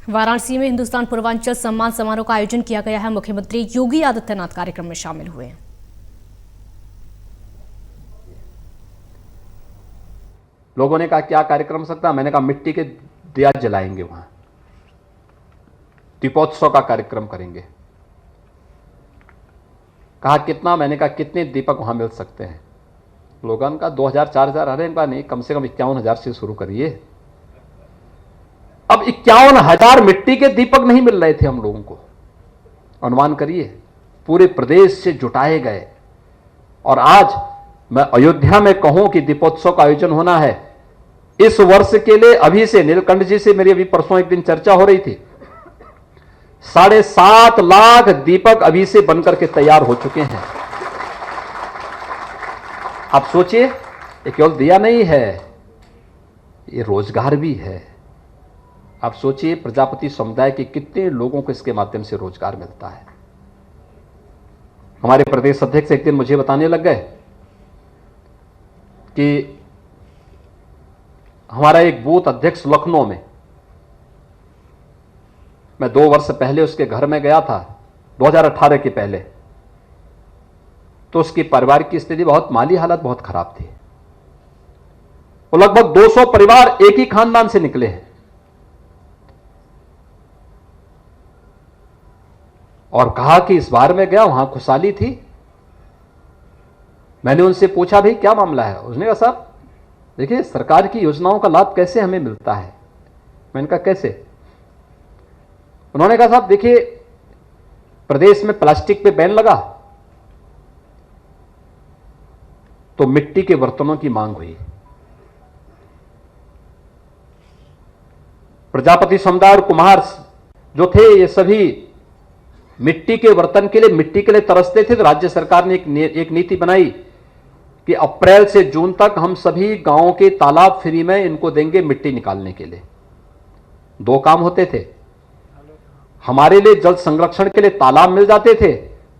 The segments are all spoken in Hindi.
वाराणसी में हिंदुस्तान पूर्वांचल सम्मान समारोह का आयोजन किया गया है। मुख्यमंत्री योगी आदित्यनाथ कार्यक्रम में शामिल हुए हैं। लोगों ने कहा क्या कार्यक्रम हो सकता है? मैंने कहा मिट्टी के दिया जलाएंगे, वहां दीपोत्सव का कार्यक्रम करेंगे। कहा कितना? मैंने कहा कितने दीपक वहां मिल सकते हैं? लोगों का 2000 4000 अरे इनका नहीं, कम से कम 51,000 से शुरू करिए। अब 51,000 मिट्टी के दीपक नहीं मिल रहे थे हम लोगों को। अनुमान करिए, पूरे प्रदेश से जुटाए गए। और आज मैं अयोध्या में कहूं कि दीपोत्सव का आयोजन होना है इस वर्ष के लिए, अभी से नीलकंठ जी से मेरी अभी परसों एक दिन चर्चा हो रही थी। 7.5 लाख दीपक अभी से बनकर के तैयार हो चुके हैं। आप सोचिए, ये केवल दिया नहीं है, ये रोजगार भी है। आप सोचिए प्रजापति समुदाय के कितने लोगों को इसके माध्यम से रोजगार मिलता है। हमारे प्रदेश अध्यक्ष एक दिन मुझे बताने लग गए कि हमारा एक बूथ अध्यक्ष लखनऊ में, मैं 2 वर्ष पहले उसके घर में गया था, 2018 के पहले, तो उसकी परिवार की स्थिति बहुत, माली हालत बहुत खराब थी। वो लगभग 200 परिवार एक ही खानदान से निकले हैं। और कहा कि इस बार में गया, वहां खुशहाली थी। मैंने उनसे पूछा भाई क्या मामला है? उसने कहा साहब देखिए सरकार की योजनाओं का लाभ कैसे हमें मिलता है। मैंने कहा कैसे? उन्होंने कहा साहब देखिए प्रदेश में प्लास्टिक पे बैन लगा तो मिट्टी के बर्तनों की मांग हुई। प्रजापति समुदाय और कुम्हार जो थे ये सभी मिट्टी के बर्तन के लिए, मिट्टी के लिए तरसते थे। तो राज्य सरकार ने एक नीति बनाई कि अप्रैल से जून तक हम सभी गांवों के तालाब फ्री में इनको देंगे मिट्टी निकालने के लिए। 2 काम होते थे, हमारे लिए जल संरक्षण के लिए तालाब मिल जाते थे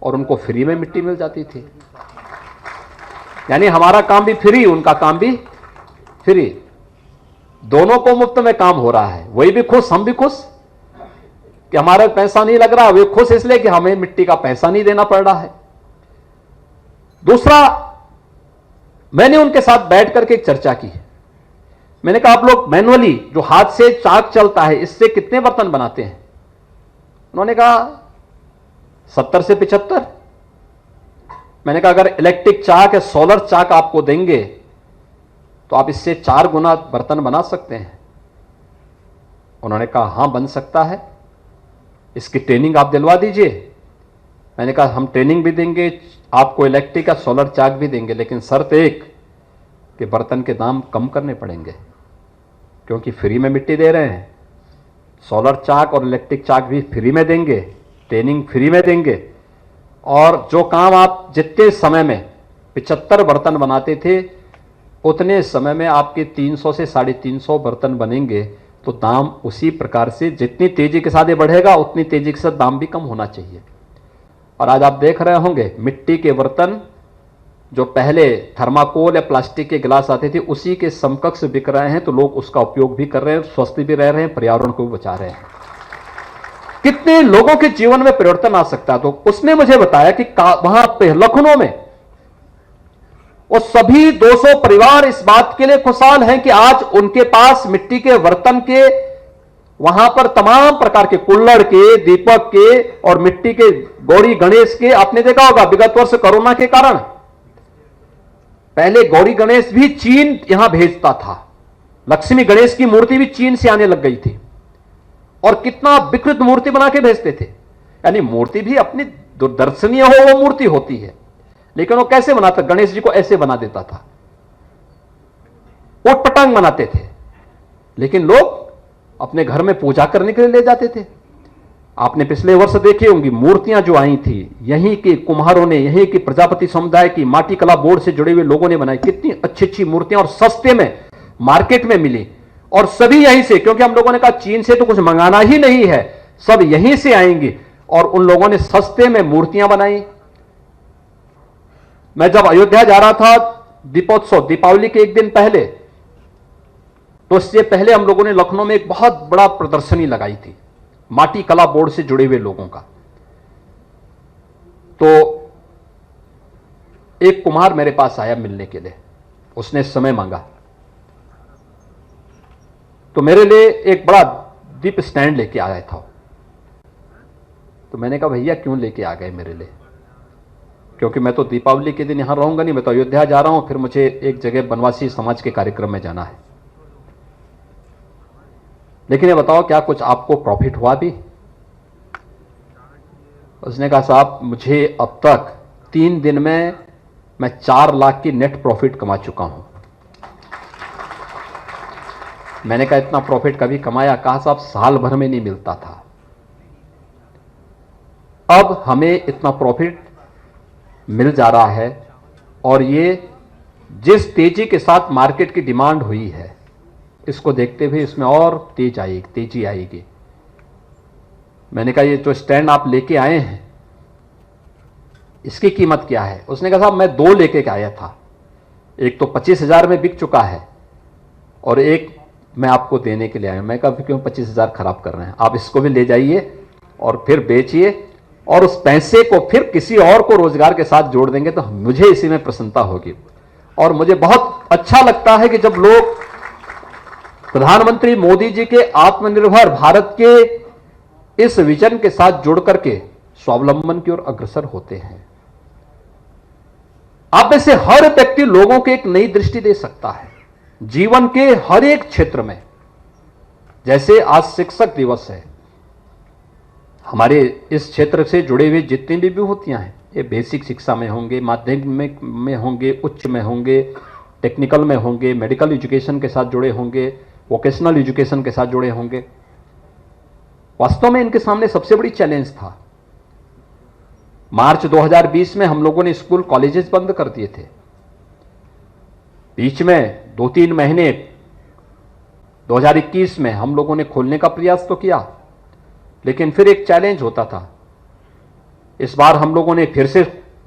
और उनको फ्री में मिट्टी मिल जाती थी। यानी हमारा काम भी फ्री, उनका काम भी फ्री, दोनों को मुफ्त में काम हो रहा है। वही भी खुश, हम भी खुश कि हमारा पैसा नहीं लग रहा। वे खुश इसलिए कि हमें मिट्टी का पैसा नहीं देना पड़ रहा है। दूसरा, मैंने उनके साथ बैठ करके एक चर्चा की। मैंने कहा आप लोग मैनुअली जो हाथ से चाक चलता है इससे कितने बर्तन बनाते हैं? उन्होंने कहा 70 से 75। मैंने कहा अगर इलेक्ट्रिक चाक या सोलर चाक आपको देंगे तो आप इससे 4 गुना बर्तन बना सकते हैं। उन्होंने कहा हां बन सकता है, इसकी ट्रेनिंग आप दिलवा दीजिए। मैंने कहा हम ट्रेनिंग भी देंगे, आपको इलेक्ट्रिक का सोलर चाक भी देंगे, लेकिन शर्त एक कि बर्तन के दाम कम करने पड़ेंगे, क्योंकि फ्री में मिट्टी दे रहे हैं। सोलर चाक और इलेक्ट्रिक चाक भी फ्री में देंगे, ट्रेनिंग फ्री में देंगे। और जो काम आप जितने समय में 75 बर्तन बनाते थे उतने समय में आपके 300 से 350 बर्तन बनेंगे। तो दाम उसी प्रकार से जितनी तेजी के साथ ये बढ़ेगा उतनी तेजी के साथ दाम भी कम होना चाहिए। और आज आप देख रहे होंगे मिट्टी के बर्तन जो पहले थर्माकोल या प्लास्टिक के गिलास आते थे उसी के समकक्ष बिक रहे हैं। तो लोग उसका उपयोग भी कर रहे हैं, स्वस्थ भी रह रहे हैं, पर्यावरण को भी बचा रहे हैं। कितने लोगों के जीवन में परिवर्तन आ सकता है। तो उसने मुझे बताया कि वहां पे लखनऊ में वो सभी 200 परिवार इस बात के लिए खुशहाल हैं कि आज उनके पास मिट्टी के बर्तन के, वहां पर तमाम प्रकार के कुल्हड़ के, दीपक के और मिट्टी के गौरी गणेश के। आपने देखा होगा विगत वर्ष कोरोना के कारण पहले गौरी गणेश भी चीन यहां भेजता था, लक्ष्मी गणेश की मूर्ति भी चीन से आने लग गई थी और कितना विकृत मूर्ति बना के भेजते थे। यानी मूर्ति भी अपनी दर्शनीय हो वो मूर्ति होती है, लेकिन वो कैसे बनाता? गणेश जी को ऐसे बना देता था, उट पटांग बनाते थे, लेकिन लोग अपने घर में पूजा करने के लिए ले जाते थे। आपने पिछले वर्ष देखी होंगी मूर्तियां जो आई थी, यहीं के कुम्हारों ने, यहीं के प्रजापति समुदाय की माटी कला बोर्ड से जुड़े हुए लोगों ने बनाई। कितनी अच्छी अच्छी मूर्तियां और सस्ते में मार्केट में मिली, और सभी यहीं से, क्योंकि हम लोगों ने कहा चीन से तो कुछ मंगाना ही नहीं है, सब यहीं से आएंगी। और उन लोगों ने सस्ते में मूर्तियां बनाई। मैं जब अयोध्या जा रहा था दीपोत्सव, दीपावली के एक दिन पहले, तो इससे पहले हम लोगों ने लखनऊ में एक बहुत बड़ा प्रदर्शनी लगाई थी। माटी कला बोर्ड से जुड़े हुए लोगों का। तो एक कुम्हार मेरे पास आया मिलने के लिए, उसने समय मांगा, तो मेरे लिए एक बड़ा दीप स्टैंड लेके आया था। तो मैंने कहा भैया क्यों लेके आ गए मेरे लिए, क्योंकि मैं तो दीपावली के दिन यहां रहूंगा नहीं, मैं तो अयोध्या जा रहा हूं, फिर मुझे एक जगह बनवासी समाज के कार्यक्रम में जाना है। लेकिन ये बताओ क्या कुछ आपको प्रॉफिट हुआ भी? उसने कहा साहब मुझे अब तक 3 दिन में मैं 4 लाख की नेट प्रॉफिट कमा चुका हूं। मैंने कहा इतना प्रॉफिट कभी कमाया? कहा साहब साल भर में नहीं मिलता था, अब हमें इतना प्रॉफिट मिल जा रहा है, और ये जिस तेजी के साथ मार्केट की डिमांड हुई है इसको देखते हुए इसमें और तेजी आएगी। मैंने कहा ये जो स्टैंड आप लेके आए हैं इसकी कीमत क्या है? उसने कहा साहब मैं 2 लेके आया था, एक तो 25,000 में बिक चुका है और एक मैं आपको देने के लिए आया। मैं कहा क्यों 25,000 खराब कर रहे हैं, आप इसको भी ले जाइए और फिर बेचिए और उस पैसे को फिर किसी और को रोजगार के साथ जोड़ देंगे तो मुझे इसी में प्रसन्नता होगी। और मुझे बहुत अच्छा लगता है कि जब लोग प्रधानमंत्री मोदी जी के आत्मनिर्भर भारत के इस विजन के साथ जुड़ करके स्वावलंबन की ओर अग्रसर होते हैं। आप में से हर व्यक्ति लोगों को एक नई दृष्टि दे सकता है जीवन के हर एक क्षेत्र में। जैसे आज शिक्षक दिवस है, हमारे इस क्षेत्र से जुड़े हुए जितनी भी विभूतियां हैं, ये बेसिक शिक्षा में होंगे, माध्यमिक में होंगे, उच्च में होंगे, टेक्निकल में होंगे, मेडिकल एजुकेशन के साथ जुड़े होंगे, वोकेशनल एजुकेशन के साथ जुड़े होंगे। वास्तव में इनके सामने सबसे बड़ी चैलेंज था। मार्च 2020 में हम लोगों ने स्कूल कॉलेजेस बंद कर दिए थे। बीच में 2-3 महीने 2021 में हम लोगों ने खोलने का प्रयास तो किया, लेकिन फिर एक चैलेंज होता था। इस बार हम लोगों ने फिर से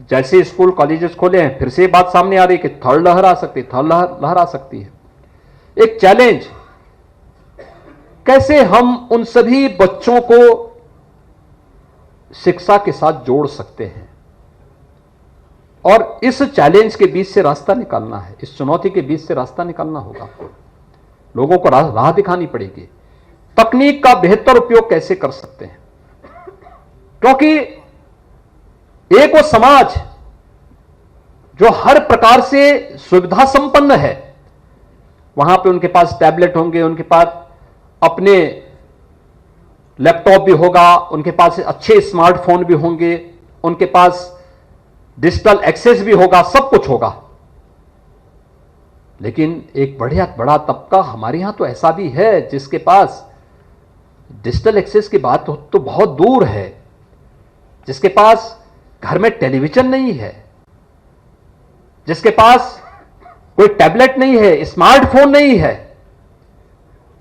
जैसे स्कूल कॉलेजेस खोले हैं, फिर से बात सामने आ रही कि थर्ड लहर आ सकती है। एक चैलेंज, कैसे हम उन सभी बच्चों को शिक्षा के साथ जोड़ सकते हैं, और इस चैलेंज के बीच से रास्ता निकालना है, इस चुनौती के बीच से रास्ता निकालना होगा। लोगों को राह दिखानी पड़ेगी, तकनीक का बेहतर उपयोग कैसे कर सकते हैं, क्योंकि एक वो समाज जो हर प्रकार से सुविधा संपन्न है, वहां पे उनके पास टैबलेट होंगे, उनके पास अपने लैपटॉप भी होगा, उनके पास अच्छे स्मार्टफोन भी होंगे, उनके पास डिजिटल एक्सेस भी होगा, सब कुछ होगा। लेकिन एक बड़ा तबका हमारे यहां तो ऐसा भी है जिसके पास डिजिटल एक्सेस की बात तो बहुत दूर है, जिसके पास घर में टेलीविजन नहीं है, जिसके पास कोई टैबलेट नहीं है, स्मार्टफोन नहीं है।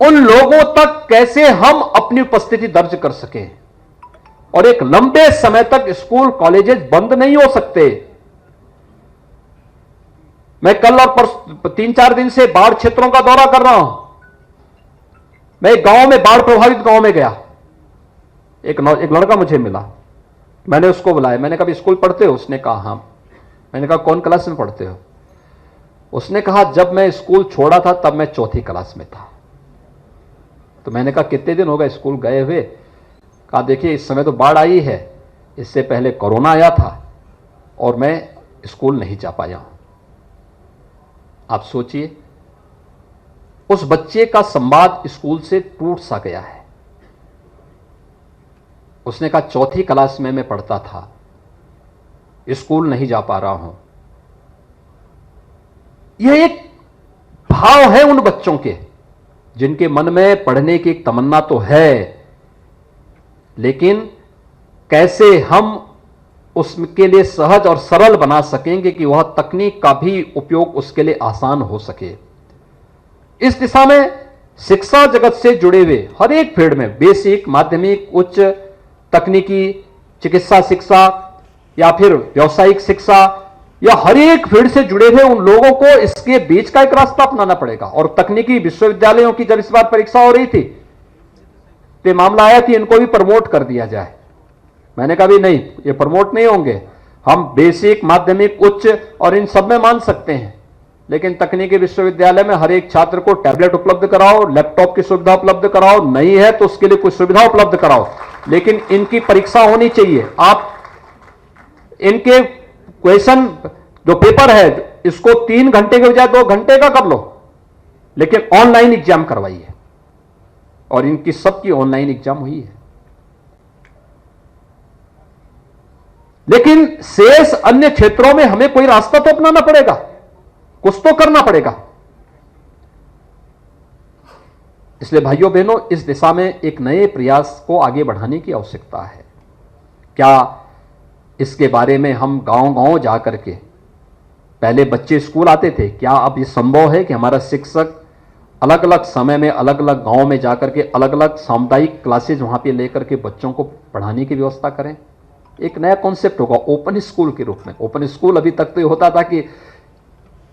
उन लोगों तक कैसे हम अपनी उपस्थिति दर्ज कर सकें, और एक लंबे समय तक स्कूल कॉलेजेस बंद नहीं हो सकते। मैं कल और 3-4 दिन से बाढ़ क्षेत्रों का दौरा कर रहा हूं। मैं एक गांव में, बाढ़ प्रभावित गांव में गया, एक लड़का मुझे मिला, मैंने उसको बुलाया, मैंने कहा स्कूल पढ़ते हो? उसने कहा हां। मैंने कहा कौन क्लास में पढ़ते हो? उसने कहा जब मैं स्कूल छोड़ा था तब मैं 4थी क्लास में था। तो मैंने कहा कितने दिन हो गए स्कूल गए हुए? कहा देखिए इस समय तो बाढ़ आई है, इससे पहले कोरोना आया था और मैं स्कूल नहीं जा पाया हूं। आप सोचिए, उस बच्चे का संवाद स्कूल से टूट सा गया है। उसने कहा 4थी क्लास में मैं पढ़ता था, स्कूल नहीं जा पा रहा हूं। यह एक भाव है उन बच्चों के जिनके मन में पढ़ने की एक तमन्ना तो है, लेकिन कैसे हम उसके लिए सहज और सरल बना सकेंगे कि वह तकनीक का भी उपयोग उसके लिए आसान हो सके। इस दिशा में शिक्षा जगत से जुड़े हुए हर एक फील्ड में, बेसिक, माध्यमिक, उच्च, तकनीकी, चिकित्सा शिक्षा या फिर व्यावसायिक शिक्षा, या हर एक फील्ड से जुड़े हुए उन लोगों को इसके बीच का एक रास्ता अपनाना पड़ेगा। और तकनीकी विश्वविद्यालयों की जब इस बार परीक्षा हो रही थी पे मामला आया कि इनको भी प्रमोट कर दिया जाए। मैंने कहा भी नहीं, ये प्रमोट नहीं होंगे। हम बेसिक, माध्यमिक, उच्च और इन सब में मान सकते हैं, लेकिन तकनीकी विश्वविद्यालय में हर एक छात्र को टैबलेट उपलब्ध कराओ, लैपटॉप की सुविधा उपलब्ध कराओ, नहीं है तो उसके लिए कुछ सुविधा उपलब्ध कराओ, लेकिन इनकी परीक्षा होनी चाहिए। आप इनके क्वेश्चन जो पेपर है इसको 3 घंटे के बजाय 2 घंटे का कर लो, लेकिन ऑनलाइन एग्जाम करवाइए। और इनकी सबकी ऑनलाइन एग्जाम हुई है। लेकिन शेष अन्य क्षेत्रों में हमें कोई रास्ता तो अपनाना पड़ेगा, कुछ तो करना पड़ेगा। इसलिए भाइयों बहनों, इस दिशा में एक नए प्रयास को आगे बढ़ाने की आवश्यकता है। क्या इसके बारे में हम गांव-गांव जाकर के, पहले बच्चे स्कूल आते थे, क्या अब यह संभव है कि हमारा शिक्षक अलग अलग समय में अलग अलग गांव में जाकर के अलग अलग सामुदायिक क्लासेज वहां पे लेकर के बच्चों को पढ़ाने की व्यवस्था करें? एक नया कॉन्सेप्ट होगा ओपन स्कूल के रूप में। ओपन स्कूल अभी तक तो ये होता था कि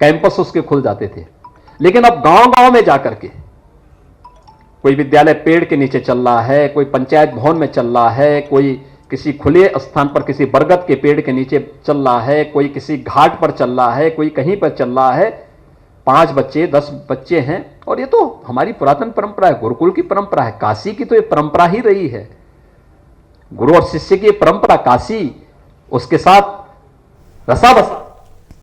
कैंपस उसके खुल जाते थे, लेकिन अब गांव-गांव में जाकर के कोई विद्यालय पेड़ के नीचे चल रहा है, कोई पंचायत भवन में चल रहा है, कोई किसी खुले स्थान पर किसी बरगद के पेड़ के नीचे चल रहा है, कोई किसी घाट पर चल रहा है, कोई कहीं पर चल रहा है। 5 बच्चे 10 बच्चे हैं, और ये तो हमारी पुरातन परंपरा है, गुरुकुल की परंपरा है, काशी की तो ये परंपरा ही रही है। गुरु और शिष्य की परंपरा काशी, उसके साथ रसा बसा